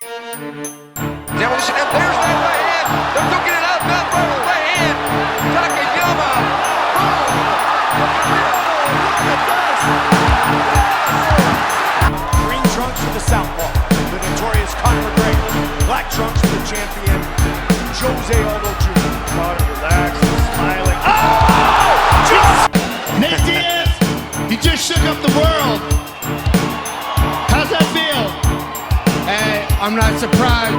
Demolition, and there's that right hand. They're duking it out, not by the right hand. Takayama. Green trunks for the southpaw, the notorious Conor McGregor. Black trunks for the champion, Jose Aldo Jr. Conor relaxed, smiling. Oh! Nate Diaz, he just shook up the world. How's that feel? Hey, I'm not surprised.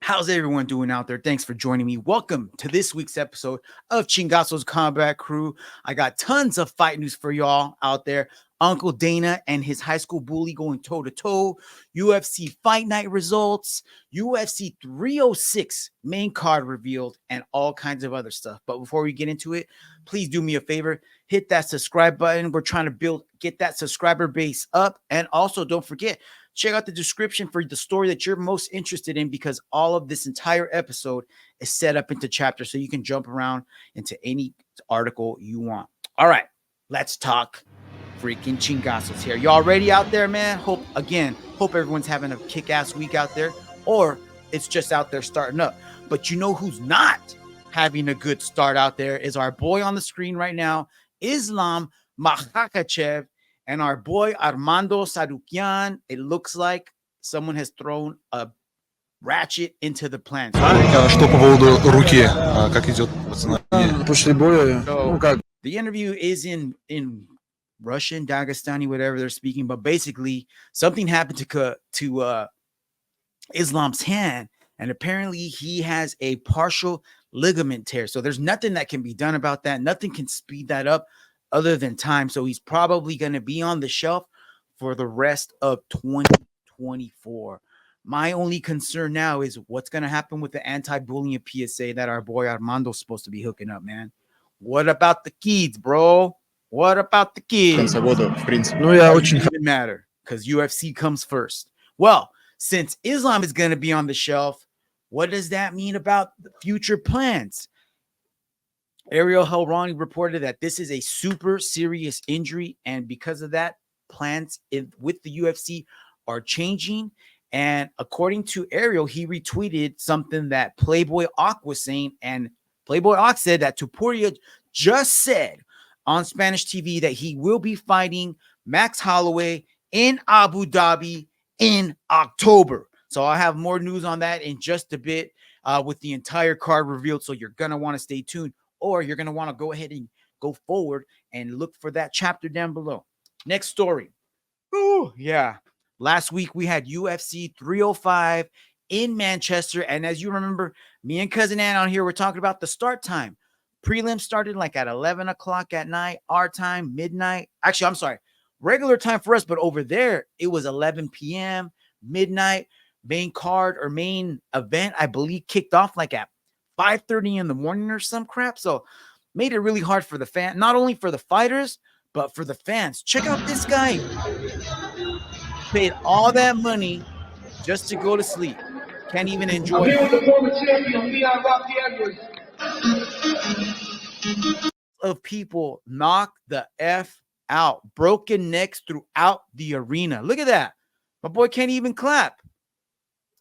How's everyone doing out there? Thanks for joining me. Welcome to this week's episode of Chingasos Combat Crew. I got tons of fight news for y'all out there. Uncle Dana and his high school bully going toe-to-toe, UFC Fight Night results, UFC 306 main card revealed, and all kinds of other stuff. But before we get into it, please do me a favor, hit that subscribe button. We're trying to get that subscriber base up. And also don't forget, check out the description for the story that you're most interested in, because all of this entire episode is set up into chapters so you can jump around into any article you want. All right, let's talk freaking Chingasos here. Y'all ready out there, man? Hope everyone's having a kick-ass week out there, or it's just out there starting up. But you know who's not having a good start out there is our boy on the screen right now, Islam Makhachev, and our boy Armando Tsarukyan. It looks like someone has thrown a ratchet into the plan. Что по поводу руки? Как идет восстановление? После боя, The interview is in Russian, Dagestani, whatever they're speaking, but basically something happened to Islam's hand, and apparently he has a partial ligament tear. So there's nothing that can be done about that. Nothing can speed that up other than time. So he's probably going to be on the shelf for the rest of 2024. My only concern now is what's going to happen with the anti-bullying PSA that our boy Armando's supposed to be hooking up, man. What about the kids, bro? What about the kids? It doesn't matter because UFC comes first. Well, since Islam is going to be on the shelf, what does that mean about the future plans? Ariel Helwani reported that this is a super serious injury, and because of that, plans with the UFC are changing. And according to Ariel, he retweeted something that Playboy Ock was saying, and Playboy Ock said that Topuria just said on Spanish TV that he will be fighting Max Holloway in Abu Dhabi in October. So I'll have more news on that in just a bit with the entire card revealed. So you're going to want to stay tuned, or you're going to want to go ahead and go forward and look for that chapter down below. Next story. Oh, yeah. Last week we had UFC 305 in Manchester. And as you remember, me and Cousin Ann on here, we're talking about the start time. Prelim started like at 11 o'clock at night, our time, midnight. Actually, I'm sorry, regular time for us, but over there, it was 11 p.m., midnight. Main card or main event, I believe, kicked off like at 5:30 in the morning or some crap. So made it really hard for the fan, not only for the fighters, but for the fans. Check out this guy. Paid all that money just to go to sleep. Can't even enjoy it. Here with the former champion, Leon Rocky Edwards. Of people knocked the F out. Broken necks throughout the arena. Look at that. My boy can't even clap.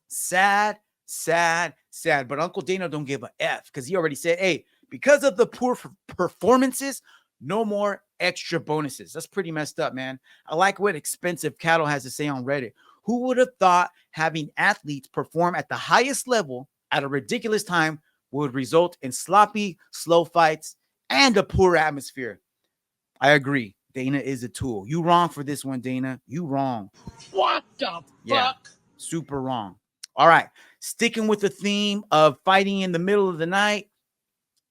Sad, sad, sad. But Uncle Dana don't give a F because he already said, hey, because of the poor performances, no more extra bonuses. That's pretty messed up, man. I like what Expensive Cattle has to say on Reddit. Who would have thought having athletes perform at the highest level at a ridiculous time would result in sloppy, slow fights and a poor atmosphere? I agree. Dana is a tool. You wrong for this one, Dana. You wrong. What the fuck? Super wrong. All right. Sticking with the theme of fighting in the middle of the night,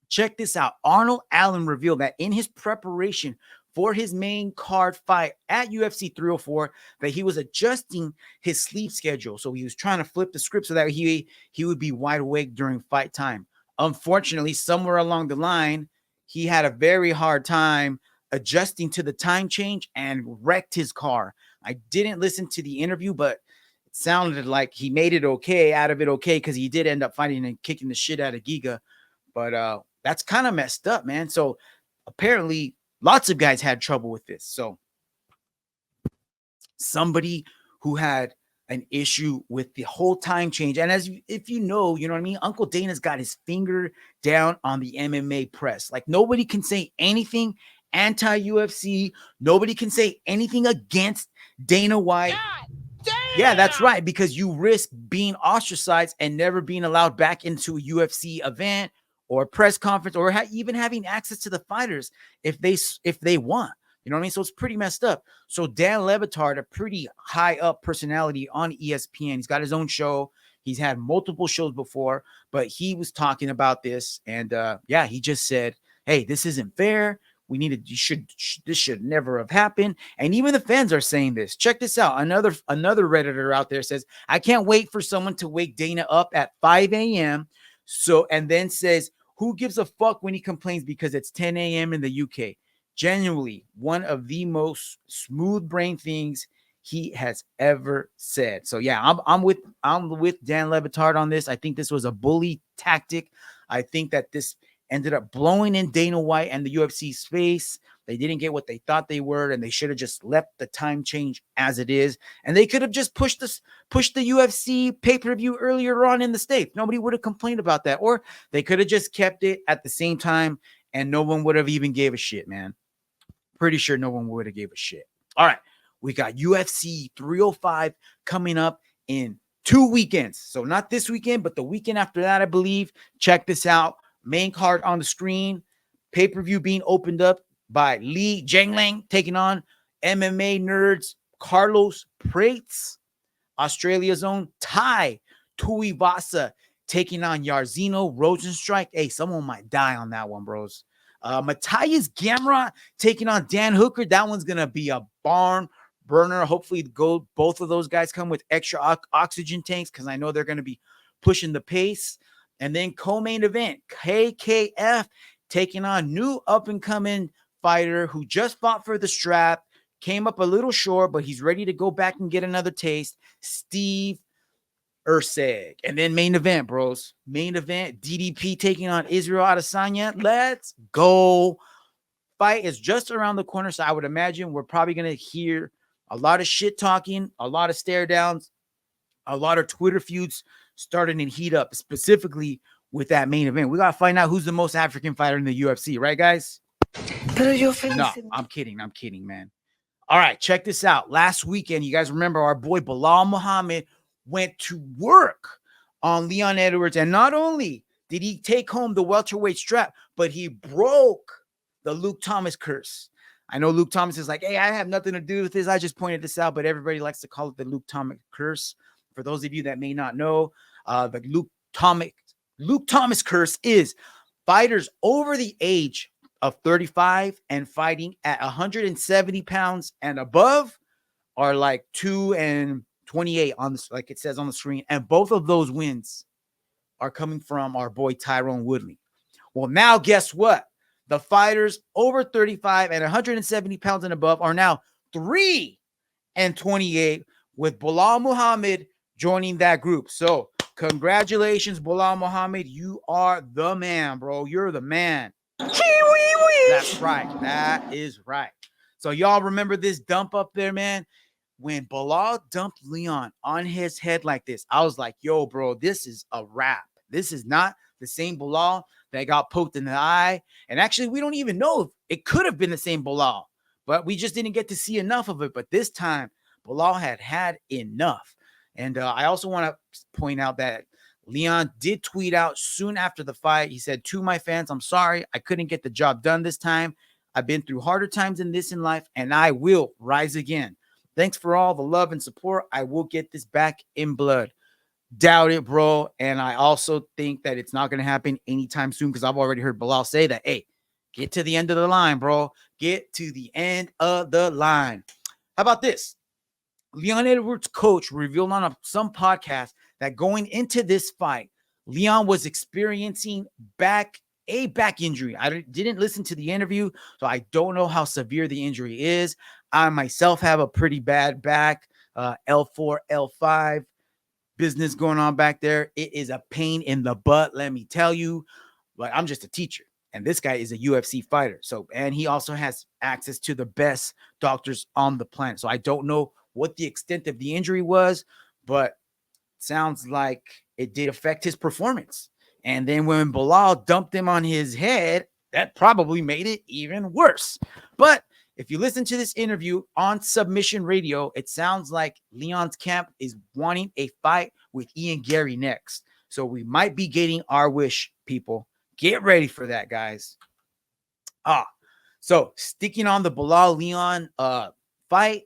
check this out. Arnold Allen revealed that in his preparation for his main card fight at UFC 304, that he was adjusting his sleep schedule. So he was trying to flip the script so that he would be wide awake during fight time. Unfortunately, somewhere along the line, he had a very hard time adjusting to the time change and wrecked his car. I didn't listen to the interview, but it sounded like he made it okay out of it okay because he did end up fighting and kicking the shit out of Giga. But that's kind of messed up, man. So apparently lots of guys had trouble with this. So somebody who had an issue with the whole time change. And if you know what I mean? Uncle Dana's got his finger down on the MMA press. Like nobody can say anything anti-UFC. Nobody can say anything against Dana White. Yeah, that's right. Because you risk being ostracized and never being allowed back into a UFC event or a press conference or even having access to the fighters if they want. You know what I mean? So it's pretty messed up. So Dan Le Batard, a pretty high up personality on ESPN, he's got his own show. He's had multiple shows before, but he was talking about this. And he just said, hey, this isn't fair. This should never have happened. And even the fans are saying this. Check this out. Another Redditor out there says, I can't wait for someone to wake Dana up at 5 a.m. And then says, who gives a fuck when he complains because it's 10 a.m. in the UK? Genuinely one of the most smooth brain things he has ever said. So yeah, I'm with Dan Le Batard on this. I think this was a bully tactic. I think that this ended up blowing in Dana White and the UFC's face. They didn't get what they thought they were, and they should have just left the time change as it is. And they could have just pushed the UFC pay-per-view earlier on in the States. Nobody would have complained about that. Or they could have just kept it at the same time, and no one would have even gave a shit, man. Pretty sure no one would have gave a shit. All right. We got UFC 305 coming up in 2 weekends. So not this weekend, but the weekend after that, I believe. Check this out. Main card on the screen. Pay-per-view being opened up by Li Jingliang taking on MMA nerds Carlos Prates. Australia's own Tai Tuivasa taking on Jairzinho Rosenstrike. Hey, someone might die on that one, bros. Matthias Gamrot taking on Dan Hooker. That one's going to be a barn burner. Hopefully both of those guys come with extra oxygen tanks because I know they're going to be pushing the pace. And then co-main event, KKF taking on new up-and-coming fighter who just fought for the strap, came up a little short, but he's ready to go back and get another taste, Steve Erceg. And then main event, bros. Main event, DDP taking on Israel Adesanya. Let's go. Fight is just around the corner, so I would imagine we're probably going to hear a lot of shit talking, a lot of stare downs, a lot of Twitter feuds starting to heat up, specifically with that main event. We got to find out who's the most African fighter in the UFC, right, guys? No, I'm kidding, man. All right, check this out. Last weekend, you guys remember our boy Belal Muhammad went to work on Leon Edwards. And not only did he take home the welterweight strap, but he broke the Luke Thomas curse. I know Luke Thomas is like, hey, I have nothing to do with this. I just pointed this out, but everybody likes to call it the Luke Thomas curse. For those of you that may not know, the Luke Thomas curse is fighters over the age of 35 and fighting at 170 pounds and above are like 2-28 on this, like it says on the screen, and both of those wins are coming from our boy Tyrone Woodley. Well, now guess what? The fighters over 35 and 170 pounds and above are now 3-28, with Belal Muhammad joining that group. So congratulations, Belal Muhammad. You are the man, bro. You're the man. That's right. That is right. So y'all remember this dump up there, man? When Belal dumped Leon on his head like this, I was like, yo, bro, this is a wrap. This is not the same Belal that got poked in the eye. And actually, we don't even know if it could have been the same Belal, but we just didn't get to see enough of it. But this time, Belal had enough. And I also want to point out that Leon did tweet out soon after the fight. He said, to my fans, I'm sorry. I couldn't get the job done this time. I've been through harder times than this in life, and I will rise again. Thanks for all the love and support. I will get this back in blood. Doubt it, bro. And I also think that it's not going to happen anytime soon because I've already heard Belal say that, hey, get to the end of the line, bro. Get to the end of the line. How about this? Leon Edwards' coach revealed on some podcast that going into this fight, Leon was experiencing a back injury. I didn't listen to the interview, so I don't know how severe the injury is. I myself have a pretty bad back. L4, L5 business going on back there. It is a pain in the butt, let me tell you. But I'm just a teacher, and this guy is a UFC fighter. So, and he also has access to the best doctors on the planet. So I don't know what the extent of the injury was, but sounds like it did affect his performance. And then when Belal dumped him on his head, that probably made it even worse. But if you listen to this interview on Submission Radio, it sounds like Leon's camp is wanting a fight with Ian Gary next. So we might be getting our wish, people. Get ready for that, guys. So sticking on the Belal Leon fight,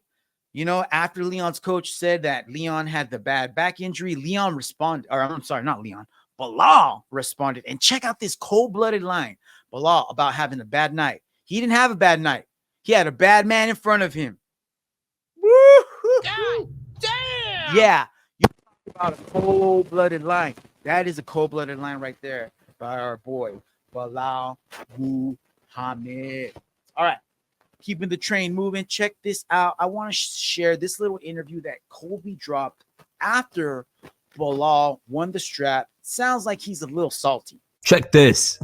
you know, after Leon's coach said that Leon had the bad back injury, Leon responded, or I'm sorry, not Leon, Belal responded. And check out this cold-blooded line. Belal about having a bad night. He didn't have a bad night. He had a bad man in front of him. God damn! Yeah, you talk about a cold-blooded line. That is a cold-blooded line right there by our boy, Belal Muhammad. All right, keeping the train moving. Check this out. I want to share this little interview that Colby dropped after Belal won the strap. Sounds like he's a little salty. Check this.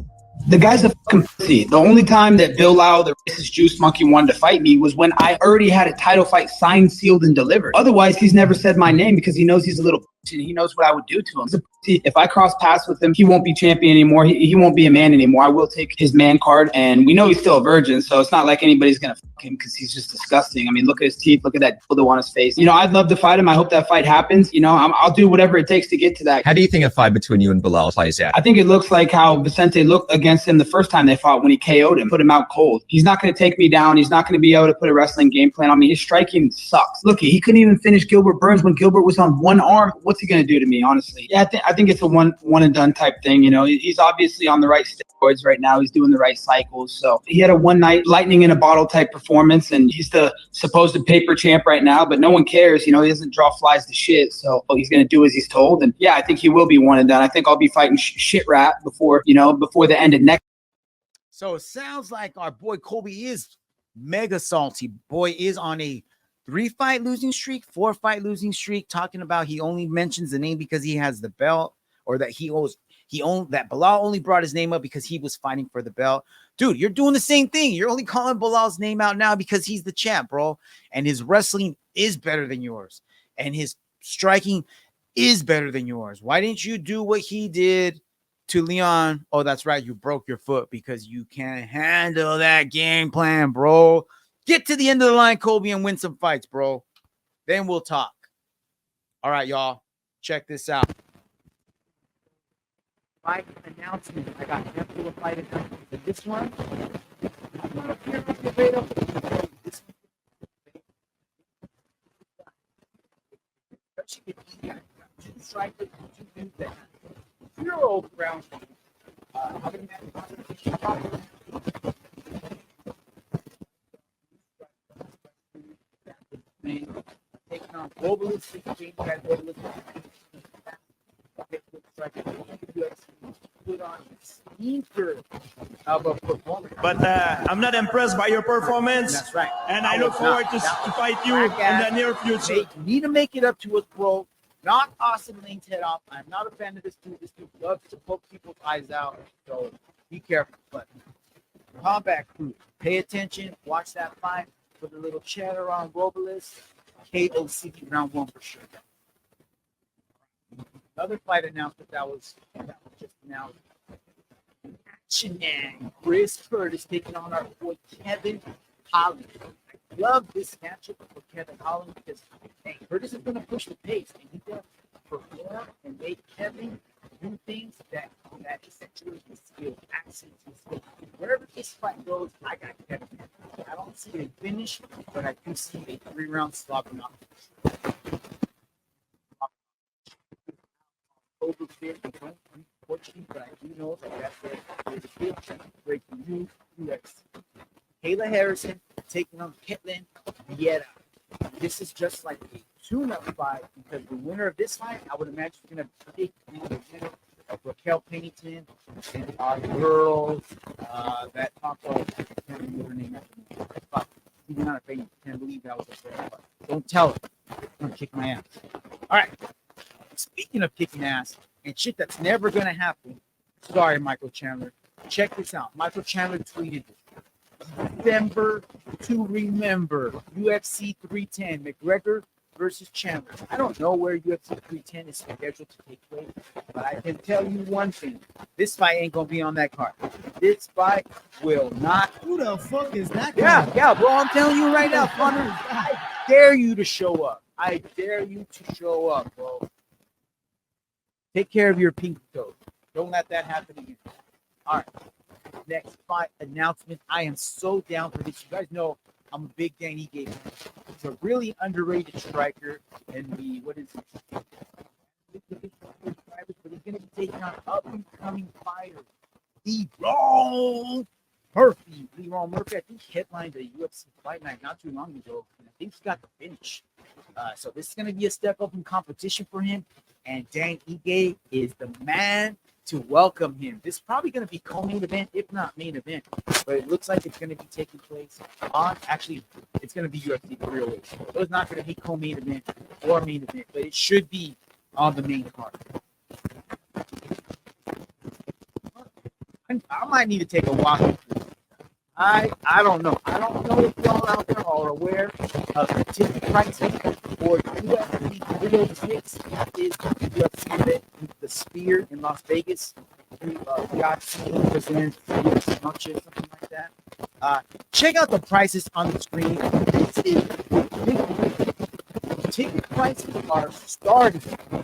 The guy's a fucking pussy. The only time that Bill Lau, the racist juice monkey, wanted to fight me was when I already had a title fight signed, sealed, and delivered. Otherwise, he's never said my name because he knows he's a little bitch and he knows what I would do to him. He's a pussy. If I cross paths with him, he won't be champion anymore. He won't be a man anymore. I will take his man card, and we know he's still a virgin, so it's not like anybody's going to fuck him because he's just disgusting. I mean, look at his teeth. Look at that dildo on his face. You know, I'd love to fight him. I hope that fight happens. You know, I'll do whatever it takes to get to that. How do you think a fight between you and Belal plays out? I think it looks like how Vicente looked against him the first time they fought when he KO'd him, put him out cold. He's not going to take me down. He's not going to be able to put a wrestling game plan on me. His striking sucks. Look, he couldn't even finish Gilbert Burns when Gilbert was on one arm. What's he going to do to me, honestly? Yeah, I think it's a one and done type thing. You know, he's obviously on the right steroids right now. He's doing the right cycles. So he had a one night lightning in a bottle type performance, and he's the supposed paper champ right now, but no one cares. You know, he doesn't draw flies to shit. So he's going to do as he's told. And yeah, I think he will be one and done. I think I'll be fighting shit rat before the end of next. So it sounds like our boy Colby is mega salty. Boy is on a 3-fight losing streak, 4-fight losing streak, talking about he only mentions the name because he has the belt, or that that Belal only brought his name up because he was fighting for the belt. Dude, you're doing the same thing. You're only calling Belal's name out now because he's the champ, bro. And his wrestling is better than yours. And his striking is better than yours. Why didn't you do what he did to Leon? Oh, that's right. You broke your foot because you can't handle that game plan, bro. Get to the end of the line, Colby, and win some fights, bro. Then we'll talk. All right, y'all. Check this out. Fight announcement. I got a handful of fight announcements. But this one, I'm not up here with the radar. This two strikers, two dudes that have 0 ground. Taking on Robelis, put on sneaker of a performance. But I'm not impressed by your performance. That's right. And I look forward to fight you in the near future. You need to make it up to us, bro. Knock Austen Lane's head off. I'm not a fan of this dude. This dude loves to poke people's eyes out. So be careful. But Combat Crew, pay attention. Watch that fight. Put a little chatter on Robelis. KOC round 1 for sure. Another fight announcement that was just announced. Chris Curtis taking on our boy Kevin Holland. I love this matchup for Kevin Holland because Curtis is going to push the pace and he's going to perform and make Kevin do things that essentially his skill, accents his skill. Wherever this fight goes, I got Kevin. I don't see a finish, but I do see a 3-round slopping off. Over 50, unfortunately, but I do know that there's a big breaking news. UFC. Kayla Harrison taking on Ketlen Vieira. This is just like a tune-up fight because the winner of this fight, I would imagine, is going to take the winner of Raquel Pennington and our girls that talk about her name. speaking out of faith. Can't believe that was a fair fight. Don't tell it. I'm gonna kick my ass. All right. Speaking of kicking ass and shit that's never gonna happen. Sorry, Michael Chandler. Check this out. Michael Chandler tweeted this. December to remember. UFC 310. McGregor versus Chandler. I don't know where UFC 310 is scheduled to take place, but I can tell you one thing. This fight ain't gonna be on that card. This fight will not. Who the fuck is that guy? Yeah, bro. I'm telling you right now, Connor. I dare you to show up. I dare you to show up, bro. Take care of your pink toe. Don't let that happen again. All right. Next fight announcement. I am so down for this. You guys know I'm a big Danny Gate. He's a really underrated striker in the what is it? But he's gonna be taking on up and coming fighter, Lerone Murphy. Lerone Murphy, I think headlined the UFC Fight Night not too long ago. And I think he got the finish. So this is gonna be a step up in competition for him. And Dan Ige is the man to welcome him. This is probably going to be co-main event, if not main event. But it looks like it's going to be taking place on, actually, it's going to be UFC 308. So it's not going to be co-main event or main event, but it should be on the main card. I might need to take a walk. I don't know. I don't know if y'all out there are aware of the ticket prices for UFC 306. That is the UFC event, the Sphere in Las Vegas. UFC presents UFC Noche, something like that. Check out the prices on the screen. This is ticket prices are starting.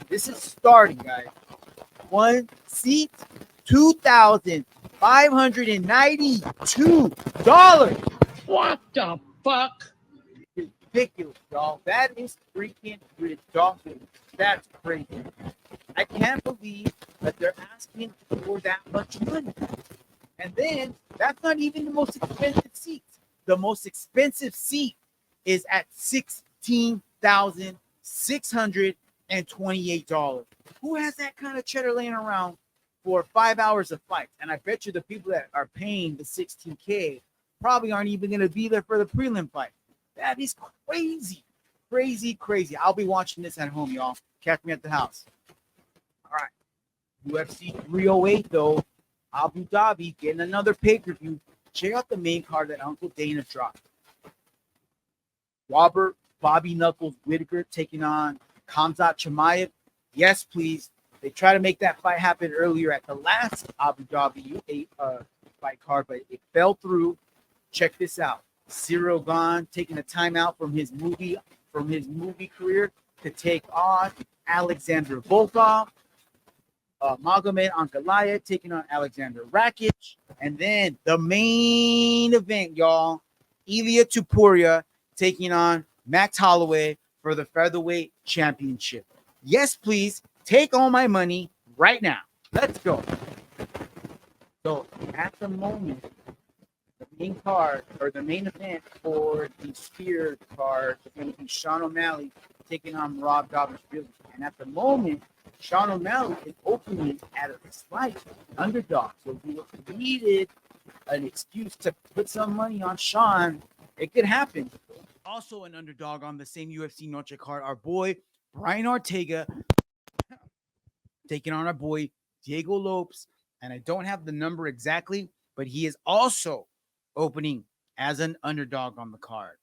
This is starting, guys. One seat, $2,592. What the fuck? Ridiculous, y'all. That is freaking ridiculous. That's crazy. I can't believe that they're asking for that much money. And then that's not even the most expensive seats. The most expensive seat is at $16,628. Who has that kind of cheddar laying around for 5 hours of fights? And I bet you the people that are paying the $16K probably aren't even going to be there for the prelim fight. That is crazy. Crazy. I'll be watching this at home, y'all. Catch me at the house. All right. UFC 308, though. Abu Dhabi getting another pay-per-view. Check out the main card that Uncle Dana dropped. Robert Bobby Knuckles Whitaker taking on Khamzat Chimaev. Yes, please. They tried to make that fight happen earlier at the last Abu Dhabi fight card, but it fell through. Check this out. Cyril Gane taking a timeout from his movie career to take on Alexander Volkov. Magomed Ankalaev taking on Alexander Rakic. And then the main event, y'all. Ilia Topuria taking on Max Holloway for the featherweight championship. Yes, please. Take all my money right now. Let's go. So at the moment, the main card or the main event for the Spear card is going to be Sean O'Malley taking on Rob Davishvili. And at the moment, Sean O'Malley is opening at a slight underdog. So if you needed an excuse to put some money on Sean, it could happen. Also an underdog on the same UFC Noche card, our boy Brian Ortega taking on our boy Diego Lopes. And I don't have the number exactly, but he is also opening as an underdog on the card.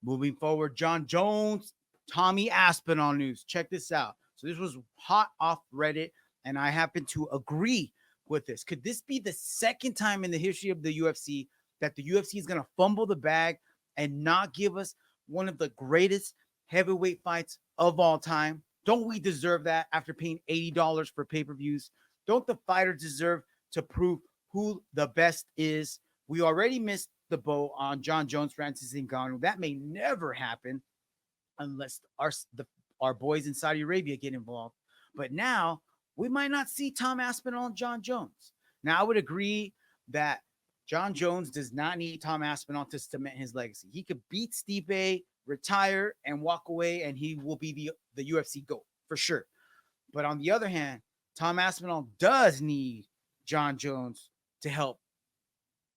Moving forward, Jon Jones, Tommy Aspinall news. Check this out. So this was hot off Reddit, and I happen to agree with this. Could this be the second time in the history of the UFC that the UFC is going to fumble the bag and not give us one of the greatest heavyweight fights of all time? Don't we deserve that after paying $80 for pay-per-views? Don't the fighters deserve to prove who the best is? We already missed the boat on Jon Jones, Francis Ngannou. That may never happen unless our boys in Saudi Arabia get involved. But now we might not see Tom Aspinall and Jon Jones. Now, I would agree that Jon Jones does not need Tom Aspinall to cement his legacy. He could beat Stipe, retire, and walk away, and he will be the UFC GOAT for sure. But on the other hand, Tom Aspinall does need Jon Jones to help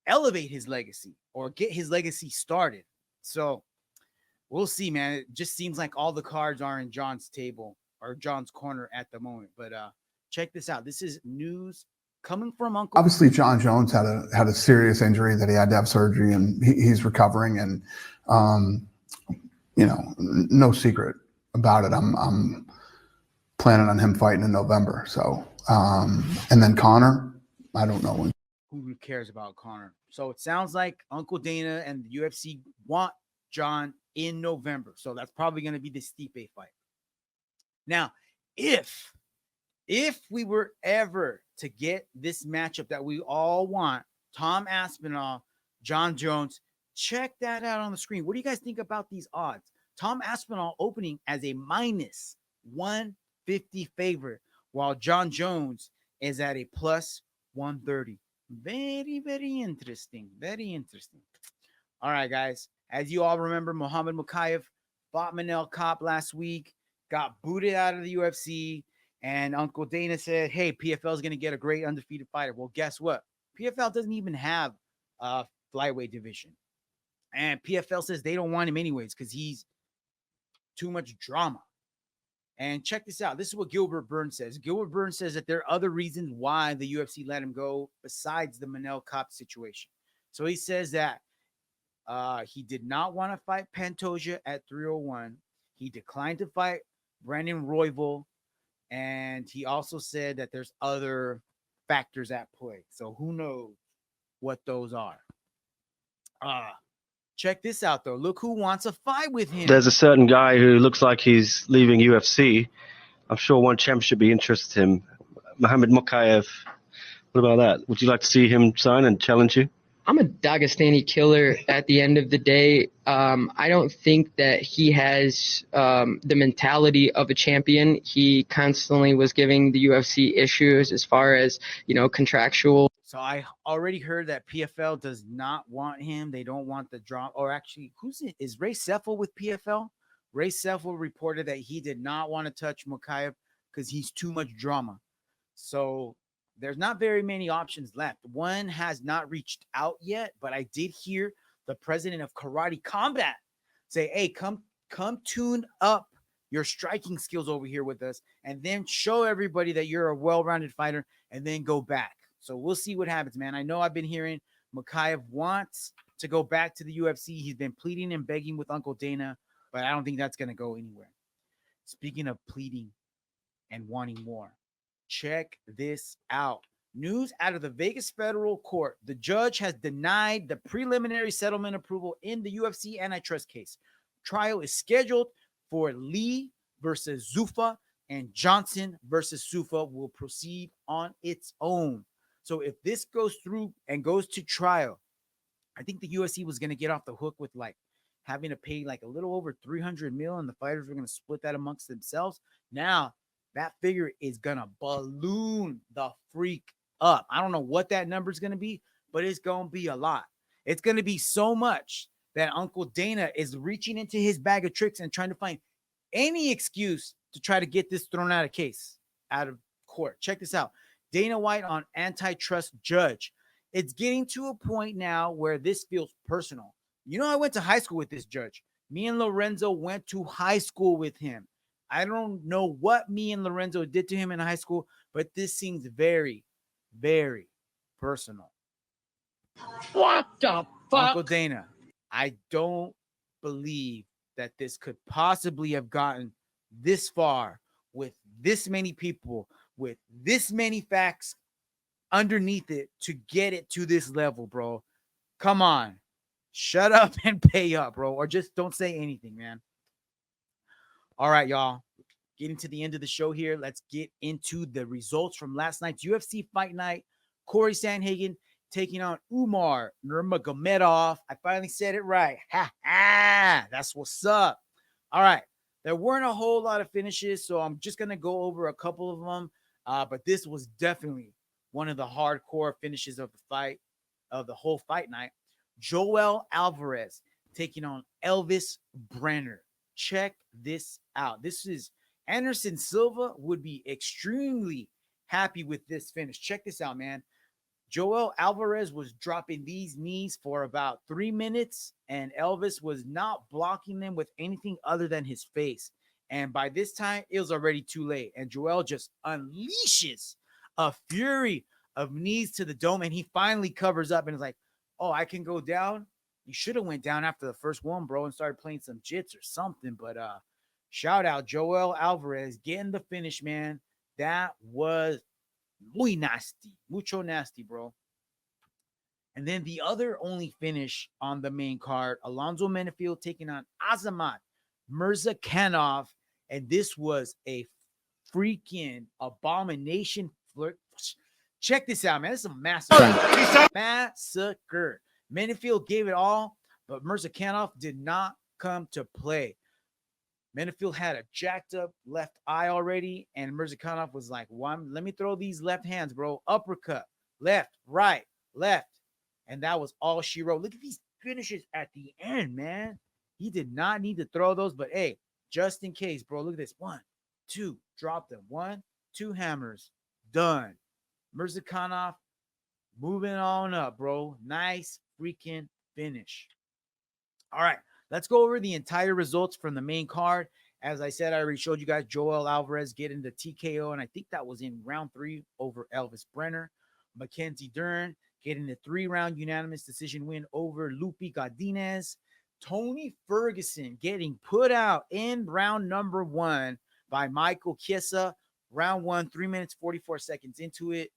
elevate his legacy or get his legacy started. So we'll see, man. It just seems like all the cards are in Jon's table or Jon's corner at the moment. But check this out. This is news coming from Uncle. Obviously, Jon Jones had a serious injury that he had to have surgery, and he's recovering. And no secret about it. I'm planning on him fighting in November. So, and then Conor, I don't know when. Who cares about Conor? So it sounds like Uncle Dana and the UFC want Jon in November. So that's probably going to be the Stipe fight. Now, if we were ever to get this matchup that we all want, Tom Aspinall, Jon Jones, check that out on the screen. What do you guys think about these odds? Tom Aspinall opening as a minus 150 favorite, while Jon Jones is at a plus 130. Very, very interesting. Very interesting. All right, guys. As you all remember, Muhammad Mokaev fought Manel Kape last week, got booted out of the UFC, and Uncle Dana said, hey, PFL is going to get a great undefeated fighter. Well, guess what? PFL doesn't even have a flyweight division. And PFL says they don't want him anyways because he's too much drama. And check this out. This is what Gilbert Burns says. Gilbert Burns says that there are other reasons why the UFC let him go besides the Manel Kape situation. So he says that he did not want to fight Pantoja at 301. He declined to fight Brandon Royval. And he also said that there's other factors at play. So who knows what those are. Check this out, though. Look who wants a fight with him. There's a certain guy who looks like he's leaving UFC. I'm sure one champ should be interested in him. Mohamed Mokaev. What about that? Would you like to see him sign and challenge you? I'm a Dagestani killer at the end of the day. I don't think that he has the mentality of a champion. He constantly was giving the UFC issues as far as, contractual. So I already heard that PFL does not want him. They don't want the drama. Or actually, who's it? Is Ray Seffel with PFL? Ray Seffel reported that he did not want to touch Mokaev because he's too much drama. So there's not very many options left. One has not reached out yet, but I did hear the president of Karate Combat say, hey, come tune up your striking skills over here with us and then show everybody that you're a well-rounded fighter and then go back. So we'll see what happens, man. I know I've been hearing Mokaev wants to go back to the UFC. He's been pleading and begging with Uncle Dana, but I don't think that's going to go anywhere. Speaking of pleading and wanting more, check this out. News out of the Vegas federal court. The judge has denied the preliminary settlement approval in the UFC antitrust case. Trial is scheduled for Lee versus Zuffa, and Johnson versus Zuffa will proceed on its own. So if this goes through and goes to trial, I think the UFC was going to get off the hook with like having to pay like a little over 300 million, and the fighters were going to split that amongst themselves. Now that figure is going to balloon the freak up. I don't know what that number is going to be, but it's going to be a lot. It's going to be so much that Uncle Dana is reaching into his bag of tricks and trying to find any excuse to try to get this thrown out of court. Check this out. Dana White on antitrust judge. It's getting to a point now where this feels personal. I went to high school with this judge. Me and Lorenzo went to high school with him. I don't know what me and Lorenzo did to him in high school, but this seems very, very personal. What the fuck? Uncle Dana, I don't believe that this could possibly have gotten this far with this many people, with this many facts underneath it to get it to this level, bro. Come on. Shut up and pay up, bro. Or just don't say anything, man. All right, y'all. Getting to the end of the show here. Let's get into the results from last night's UFC Fight Night. Corey Sandhagen taking on Umar Nurmagomedov. I finally said it right. Ha ha. That's what's up. All right. There weren't a whole lot of finishes, so I'm just going to go over a couple of them. But this was definitely one of the hardcore finishes of the fight, of the whole fight night. Joel Alvarez taking on Elvis Brenner. Check this out. This is Anderson Silva would be extremely happy with this finish. Check this out, man. Joel Alvarez was dropping these knees for about 3 minutes, and Elvis was not blocking them with anything other than his face. And by this time, it was already too late. And Joel just unleashes a fury of knees to the dome, and he finally covers up and is like, oh, I can go down? You should have went down after the first one, bro, and started playing some jits or something. But shout out Joel Alvarez getting the finish, man. That was muy nasty. Mucho nasty, bro. And then the other only finish on the main card, Alonzo Menefield taking on Azamat Mirzakhanov. And this was a freaking abomination. Check this out, man. This is a massacre. Massacre. Menefield gave it all, but Mirzakhanov did not come to play. Menefield had a jacked up left eye already, and Mirzakhanov was like, let me throw these left hands, bro. Uppercut, left, right, left. And that was all she wrote. Look at these finishes at the end, man. He did not need to throw those, but hey, just in case, bro, look at this. 1, 2, drop them. 1, 2 hammers, done. Mirzakhanov moving on up, bro. Nice freaking finish. All right. Let's go over the entire results from the main card. As I said, I already showed you guys Joel Alvarez getting the TKO, and I think that was in round 3 over Elvis Brenner. Mackenzie Dern getting the 3-round unanimous decision win over Lupi Godinez. Tony Ferguson getting put out in round number 1 by Michael Chiesa. Round 1, 3 minutes, 44 seconds into it.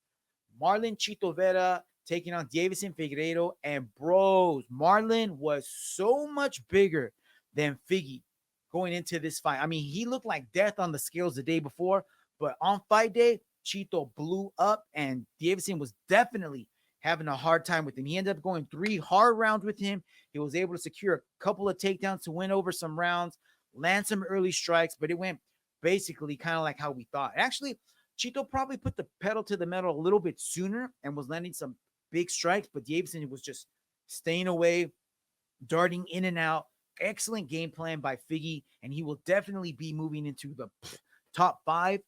Marlon Chito Vera taking on Davison Figueiredo. And bros, Marlon was so much bigger than Figgy going into this fight. I mean, he looked like death on the scales the day before, but on fight day, Chito blew up, and Davison was definitely having a hard time with him. He ended up going 3 hard rounds with him. He was able to secure a couple of takedowns to win over some rounds, land some early strikes, but it went basically kind of like how we thought. Actually, Chito probably put the pedal to the metal a little bit sooner and was landing some big strikes, but Davison was just staying away, darting in and out. Excellent game plan by Figgy, and he will definitely be moving into the top 5.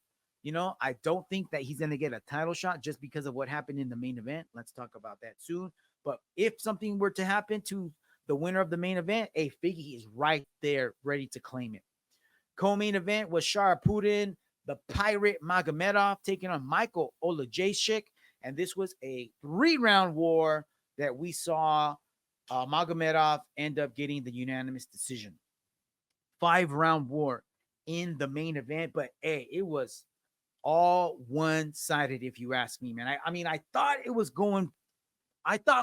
You know, I don't think that he's going to get a title shot just because of what happened in the main event. Let's talk about that soon. But if something were to happen to the winner of the main event, Figgy is right there ready to claim it. Co-main event was Sharapudin, the Pirate Magomedov, taking on Michael Olajayshik. And this was a 3-round war that we saw Magomedov end up getting the unanimous decision. 5-round war in the main event. But, hey, it was all one-sided, if you ask me, man. I mean, I thought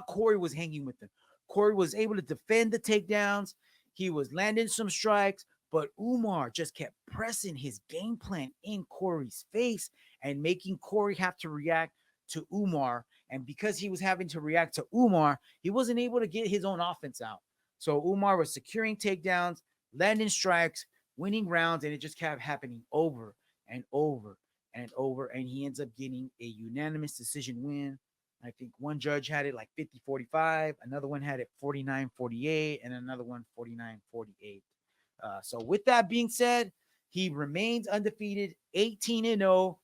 Corey was hanging with him. Corey was able to defend the takedowns. He was landing some strikes, but Umar just kept pressing his game plan in Corey's face and making Corey have to react to Umar. And because he was having to react to Umar, he wasn't able to get his own offense out. So Umar was securing takedowns, landing strikes, winning rounds, and it just kept happening over and over and over. And he ends up getting a unanimous decision win. I think one judge had it like 50-45, another one had it 49-48, and another one 49-48. So with that being said, he remains undefeated, 18-0.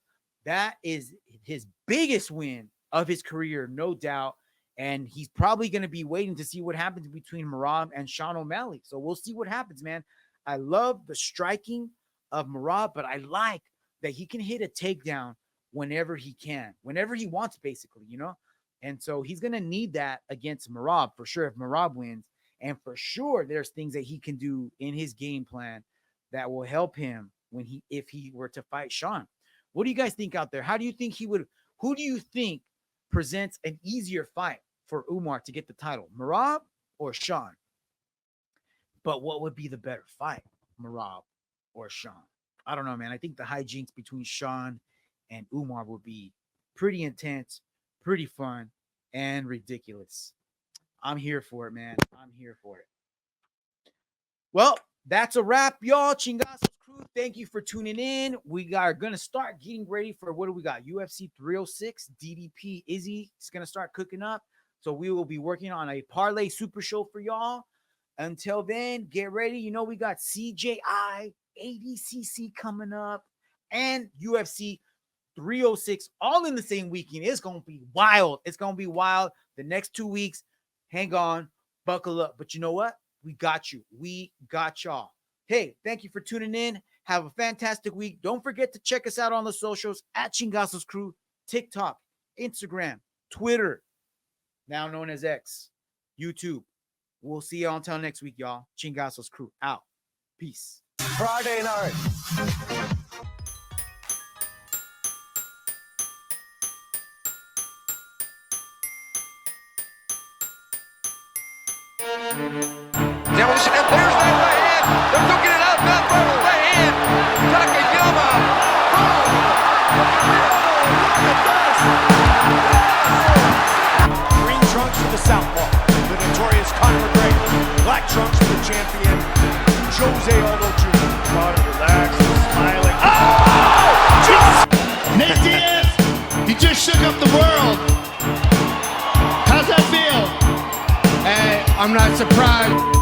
That is his biggest win of his career, no doubt. And he's probably going to be waiting to see what happens between Merab and Sean O'Malley. So we'll see what happens, man. I love the striking of Merab, but I like that he can hit a takedown whenever he can, whenever he wants, basically, you know? And so he's going to need that against Merab for sure if Merab wins. And for sure, there's things that he can do in his game plan that will help him if he were to fight Sean. What do you guys think out there? How do you think who do you think presents an easier fight for Umar to get the title, Merab or Sean? But what would be the better fight, Merab or Sean? I don't know, man. I think the hijinks between Sean and Umar would be pretty intense, pretty fun, and ridiculous. I'm here for it, man. I'm here for it. Well, that's a wrap, y'all. Chingasos Crew, thank you for tuning in. We are going to start getting ready for what do we got? UFC 306, DDP Izzy is going to start cooking up. So we will be working on a parlay super show for y'all. Until then, get ready. You know, we got CJI, ADCC coming up, and UFC 306, all in the same weekend. It's going to be wild. It's going to be wild. The next 2 weeks, hang on, buckle up. But you know what? We got you. We got y'all. Hey, thank you for tuning in. Have a fantastic week. Don't forget to check us out on the socials at Chingasos Crew, TikTok, Instagram, Twitter, now known as X, YouTube. We'll see you until next week, y'all. Chingasos Crew out. Peace. Friday night. Demolition, and there's that right hand. They're looking it out. Mount Barber right hand. Takayama. Green trunks for the southpaw, the notorious Conor McGregor. Black trunks for the champion, Jose Aldo Jr. Conor relaxed, smiling. Oh! Nate Diaz, he just shook up the world. How's that feel? Hey, I'm not surprised.